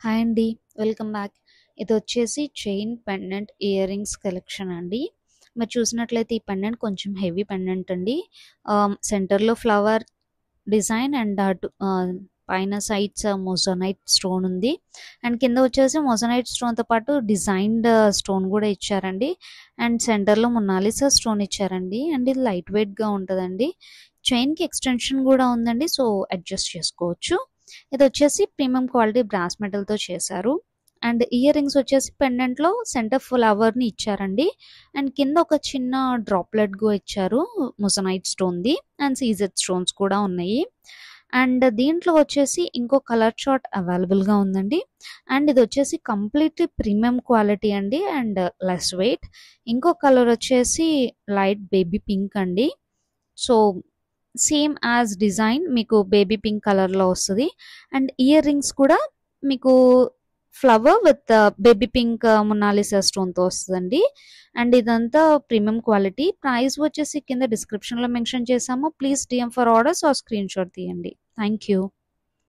Hi అండి. Welcome back. ఇదొచ్చేసి chain pendant ear rings collection అండి. మీరు చూసినట్లయితే ఈ పెండెంట్ కొంచెం హెవీ పెండెంట్ అండి. సెంటర్‌లో ఫ్లవర్ డిజైన్ అండ్ అటు పైన సైడ్స్ మొజనైట్ స్టోన్ ఉంది. అండ్ కింద వచ్చేసి మొజనైట్ స్టోన్‌తో పాటు డిజైన్డ్ స్టోన్ గూడా ఇచ్చారండి. అండ్ సెంటర్‌లో మొనాలిసా స్టోన్ ఇచ్చారండి. అండ్ ఇది లైట్ వెయిట్‌గా ఉంటదండి. చైన్‌కి ఎక్స్‌టెన్షన్ గూడా ఉందండి. సో, అడ్జస్ట్ చేసుకోవచ్చు. ఇదొచ్చేసి ప్రీమియం క్వాలిటీ బ్రాస్ మెటల్‌తో చేశారు. అండ్ ఇయర్ రింగ్స్ వచ్చేసి పెండెంట్‌లో సెంటర్ ఫ్లవర్‌ని ఇచ్చారండి. అండ్ కింద ఒక చిన్న డ్రాప్‌లెట్ గూ ఇచ్చారు మొజనైట్ స్టోన్‌ది. అండ్ సీజెడ్ స్టోన్స్ కూడా ఉన్నాయి. అండ్ దీంట్లో వచ్చేసి ఇంకో కలర్ చార్ట్ అవైలబుల్‌గా ఉందండి. అండ్ ఇదొచ్చేసి కంప్లీట్‌లీ ప్రీమియం క్వాలిటీ అండి. And less weight. ఇంకో కలర్ వచ్చేసి లైట్ బేబీ పింక్ అండి. సో, సేమ్ యాజ్ డిజైన్ మీకు బేబీ పింక్ కలర్‌లో వస్తది. అండ్ ఇయర్ రింగ్స్ కూడా మీకు flower with baby pink Mona Lisa స్టోన్‌తో వస్తదండి. అండ్ ఇదంతా ప్రీమియం క్వాలిటీ. ప్రైస్ వచ్చేసి కింద డిస్క్రిప్షన్‌లో మెన్షన్ చేశాము. Please DM for orders or screenshot తీయండి. Thank you.